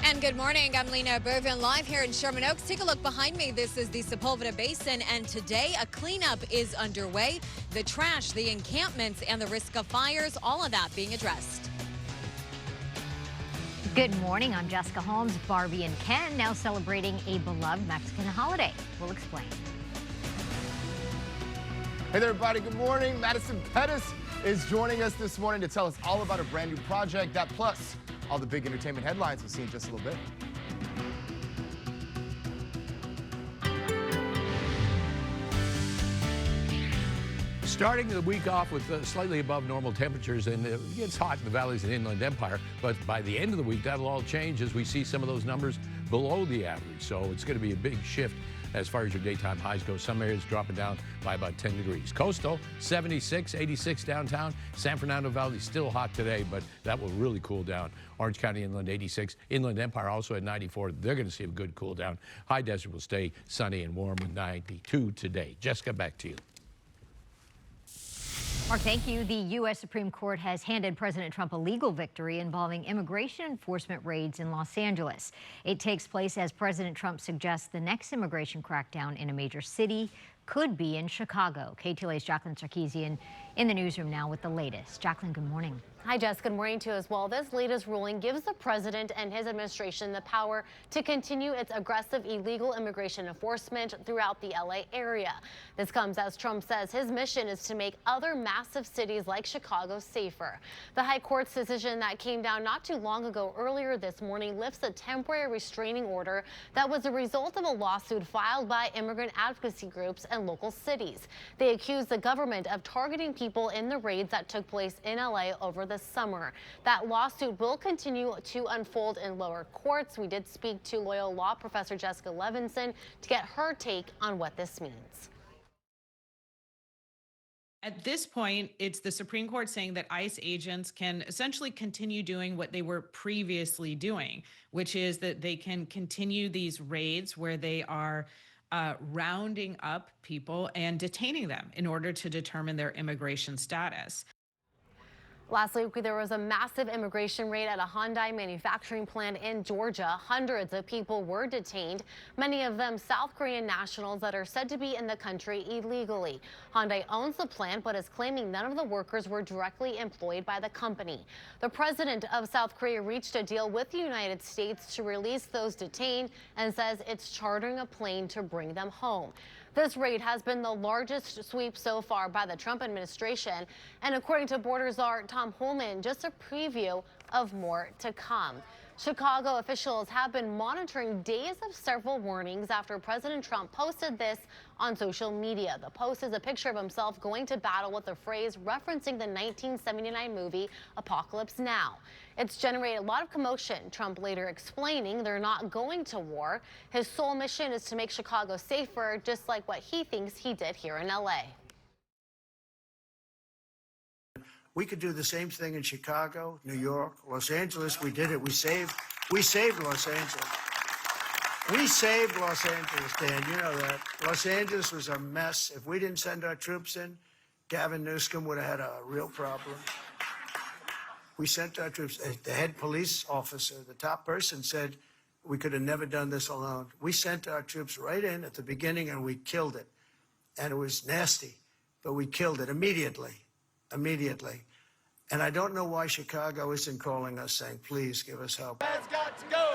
And good morning. I'm Lena Bervin, live here in Sherman Oaks. Take a look behind me. This is the Sepulveda Basin, and today a cleanup is underway. The trash, the encampments, and the risk of fires, all of that being addressed. Good morning. I'm Jessica Holmes. Barbie and Ken now celebrating a beloved Mexican holiday. We'll explain. Hey there, everybody. Good morning. Madison Pettis is joining us this morning to tell us all about a brand new project. That plus all the big entertainment headlines we'll see in just a little bit. Starting the week off with slightly above normal temperatures, and it gets hot in the valleys and Inland Empire, but by the end of the week, that'll all change as we see some of those numbers below the average. So it's going to be a big shift as far as your daytime highs go. Some areas dropping down by about 10 degrees. Coastal, 76, 86 downtown. San Fernando Valley still hot today, but that will really cool down. Orange County Inland, 86. Inland Empire also at 94. They're going to see a good cool down. High Desert will stay sunny and warm with 92 today. Jessica, back to you. Mark, thank you. The U.S. Supreme Court has handed President Trump a legal victory involving immigration enforcement raids in Los Angeles. It takes place as President Trump suggests the next immigration crackdown in a major city could be in Chicago. KTLA's Jacqueline Sarkeesian in the newsroom now with the latest. Jacqueline, good morning. Hi, Jess. Good morning to you as well. This latest ruling gives the president and his administration the power to continue its aggressive illegal immigration enforcement throughout the LA area. This comes as Trump says his mission is to make other massive cities like Chicago safer. The High Court's decision that came down not too long ago earlier this morning lifts a temporary restraining order that was a result of a lawsuit filed by immigrant advocacy groups and local cities. They accuse the government of targeting people in the raids that took place in LA over the summer. That lawsuit will continue to unfold in lower courts. We did speak to Loyola Law Professor Jessica Levinson to get her take on what this means. At this point, it's the Supreme Court saying that ICE agents can essentially continue doing what they were previously doing, which is that they can continue these raids where they are rounding up people and detaining them in order to determine their immigration status. Last week, there was a massive immigration raid at a Hyundai manufacturing plant in Georgia. Hundreds of people were detained, many of them South Korean nationals that are said to be in the country illegally. Hyundai owns the plant, but is claiming none of the workers were directly employed by the company. The president of South Korea reached a deal with the United States to release those detained and says it's chartering a plane to bring them home. This raid has been the largest sweep so far by the Trump administration. And according to border czar Tom Homan, just a preview of more to come. Chicago officials have been monitoring days of several warnings after President Trump posted this on social media. The post is a picture of himself going to battle with a phrase referencing the 1979 movie Apocalypse Now. It's generated a lot of commotion, Trump later explaining they're not going to war. His sole mission is to make Chicago safer, just like what he thinks he did here in LA. We could do the same thing in Chicago, New York, Los Angeles. We did it. We saved Los Angeles. We saved Los Angeles, Dan. You know that. Los Angeles was a mess. If we didn't send our troops in, Gavin Newsom would have had a real problem. We sent our troops. The head police officer, the top person, said we could have never done this alone. We sent our troops right in at the beginning, and we killed it. And it was nasty, but we killed it immediately. And I don't know why Chicago isn't calling us saying, please give us help. Has got to go.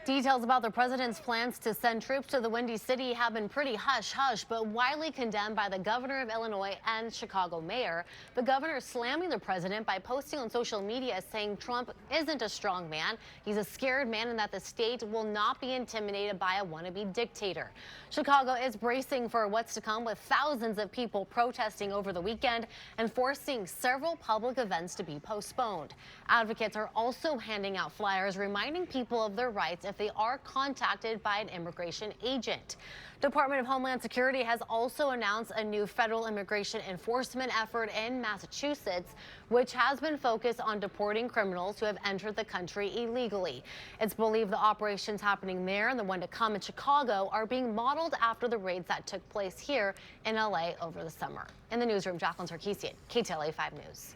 Details about the president's plans to send troops to the Windy City have been pretty hush-hush, but widely condemned by the governor of Illinois and Chicago mayor. The governor slamming the president by posting on social media saying Trump isn't a strong man. He's a scared man and that the state will not be intimidated by a wannabe dictator. Chicago is bracing for what's to come with thousands of people protesting over the weekend and forcing several public events to be postponed. Advocates are also handing out flyers reminding people of their rights if they are contacted by an immigration agent. Department of Homeland Security has also announced a new federal immigration enforcement effort in Massachusetts, which has been focused on deporting criminals who have entered the country illegally. It's believed the operations happening there and the one to come in Chicago are being modeled after the raids that took place here in LA over the summer. In the newsroom, Jacqueline Sarkeesian, KTLA 5 News.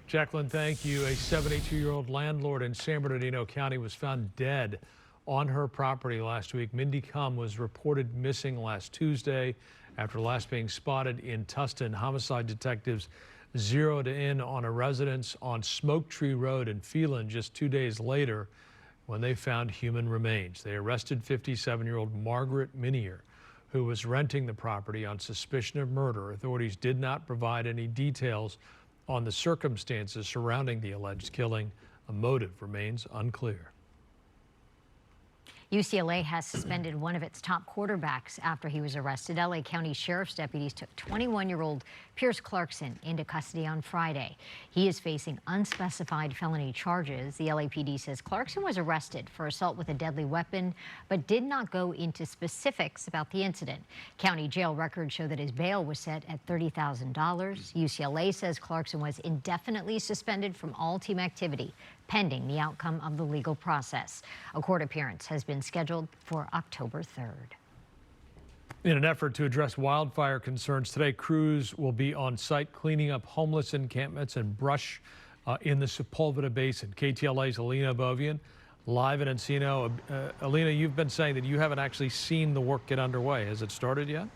Jacqueline, thank you. A 72-year-old landlord in San Bernardino County was found dead on her property last week. Mindy Cum was reported missing last Tuesday after last being spotted in Tustin. Homicide detectives zeroed in on a residence on Smoke Tree Road in Phelan just 2 days later when they found human remains. They arrested 57-year-old Margaret Minier, who was renting the property on suspicion of murder. Authorities did not provide any details on the circumstances surrounding the alleged killing. A motive remains unclear. UCLA has suspended one of its top quarterbacks after he was arrested. LA County Sheriff's deputies took 21-year-old Pierce Clarkson into custody on Friday. He is facing unspecified felony charges. The LAPD says Clarkson was arrested for assault with a deadly weapon, but did not go into specifics about the incident. County jail records show that his bail was set at $30,000. UCLA says Clarkson was indefinitely suspended from all team activity, pending the outcome of the legal process. A court appearance has been scheduled for October 3rd. In an effort to address wildfire concerns today, crews will be on site cleaning up homeless encampments and brush in the Sepulveda Basin. KTLA's Alina Bovian live in Encino. Alina, you've been saying that you haven't actually seen the work get underway. Has it started yet?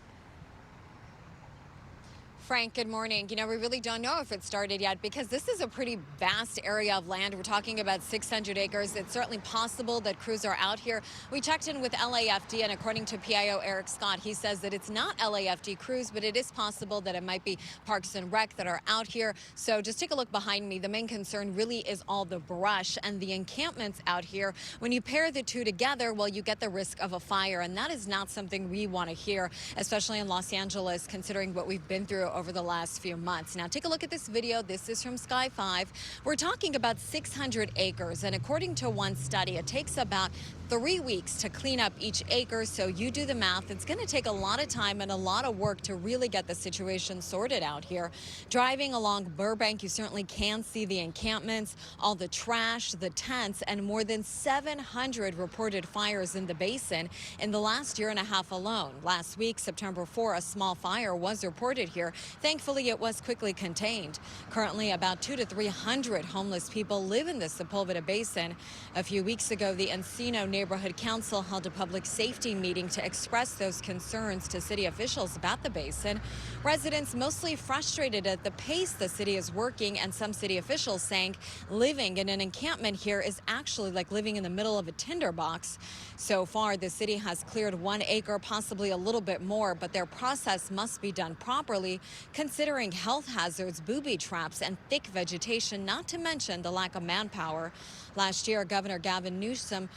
Frank, good morning. You know, we really don't know if it started yet because this is a pretty vast area of land. We're talking about 600 acres. It's certainly possible that crews are out here. We checked in with LAFD, and according to PIO Eric Scott, he says that it's not LAFD crews, but it is possible that it might be Parks and Rec that are out here. So just take a look behind me. The main concern really is all the brush and the encampments out here. When you pair the two together, well, you get the risk of a fire, and that is not something we want to hear, especially in Los Angeles, considering what we've been through over the last few months. Now take a look at this video. This is from Sky 5. We're talking about 600 acres, and according to one study, it takes about 3 weeks to clean up each acre. So you do the math. It's going to take a lot of time and a lot of work to really get the situation sorted out here. Driving along Burbank, you certainly can see the encampments, all the trash, the tents, and more than 700 reported fires in the basin in the last year and a half alone. Last week, September 4, a small fire was reported here. Thankfully, it was quickly contained. Currently, about 200 to 300 homeless people live in the Sepulveda Basin. A few weeks ago, the Encino Neighborhood Council held a public safety meeting to express those concerns to city officials about the basin. Residents mostly frustrated at the pace the city is working, and some city officials saying living in an encampment here is actually like living in the middle of a tinderbox. So far, the city has cleared 1 acre, possibly a little bit more, but their process must be done properly, considering health hazards, booby traps, and thick vegetation, not to mention the lack of manpower. Last year, Governor Gavin Newsom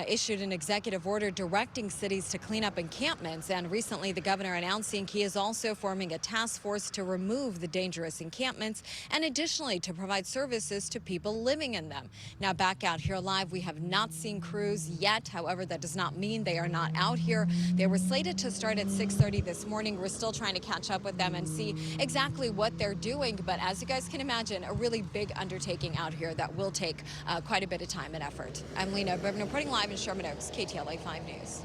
issued an executive order directing cities to clean up encampments, and recently the governor announcing he is also forming a task force to remove the dangerous encampments and additionally to provide services to people living in them. Now back out here live, we have not seen crews yet. However, that does not mean they are not out here. They were slated to start at 6:30 this morning. We're still trying to catch up with them and see exactly what they're doing. But as you guys can imagine, a really big undertaking out here that will take quite a bit of time and effort. I'm Lena Bovian reporting live in Sherman Oaks, KTLA 5 News.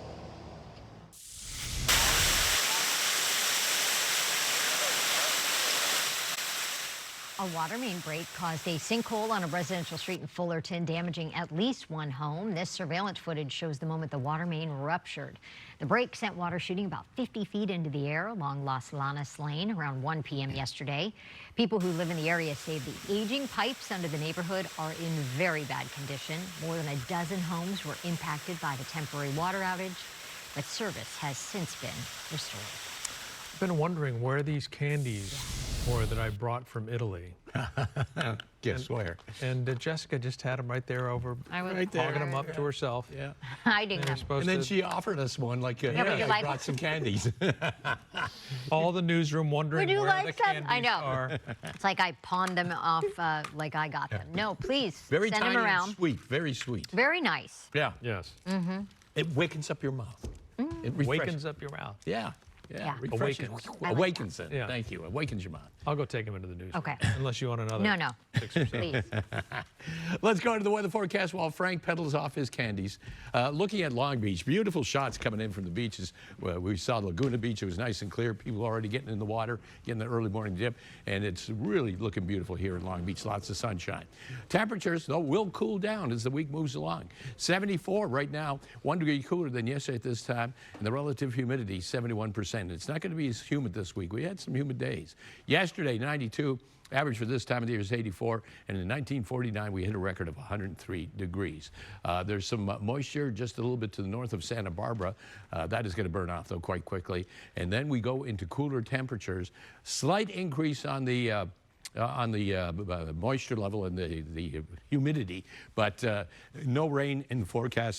A water main break caused a sinkhole on a residential street in Fullerton, damaging at least one home. This surveillance footage shows the moment the water main ruptured. The break sent water shooting about 50 feet into the air along Las Lanas Lane around 1 p.m. yesterday. People who live in the area say the aging pipes under the neighborhood are in very bad condition. More than a dozen homes were impacted by the temporary water outage, but service has since been restored. I've been wondering where these candies were that I brought from Italy. Guess where? And Jessica just had them right there over, right there. hogging them up to herself. Yeah. Hiding them. And then she offered us one, like, like, brought some candies. All the newsroom wondering Would you where like the some? candies I know. are. It's like I pawned them off like I got them. No, please Very send tiny them around. and sweet, very sweet. Very nice. Yeah. Yes. It wakens up your mouth. It refreshes. Wakens up your mouth. Yeah. Yeah. refreshes. Awakens. Awakens it. Yeah. Thank you. Awakens your mind. I'll go take him into the news. Okay. Unless you want another. No, 6%. please. Let's go to the weather forecast while Frank pedals off his candies. Looking at Long Beach, beautiful shots coming in from the beaches. We saw Laguna Beach. It was nice and clear. People already getting in the water, getting the early morning dip, and it's really looking beautiful here in Long Beach. Lots of sunshine. Temperatures, though, will cool down as the week moves along. 74 right now, 1 degree cooler than yesterday at this time, and the relative humidity, 71%. It's not going to be as humid this week. We had some humid days. Yesterday, 92. Average for this time of the year is 84, and in 1949, we hit a record of 103 degrees. There's some moisture just a little bit to the north of Santa Barbara. That is going to burn off, though, quite quickly. And then we go into cooler temperatures. Slight increase on the moisture level and the humidity, but no rain in the forecast.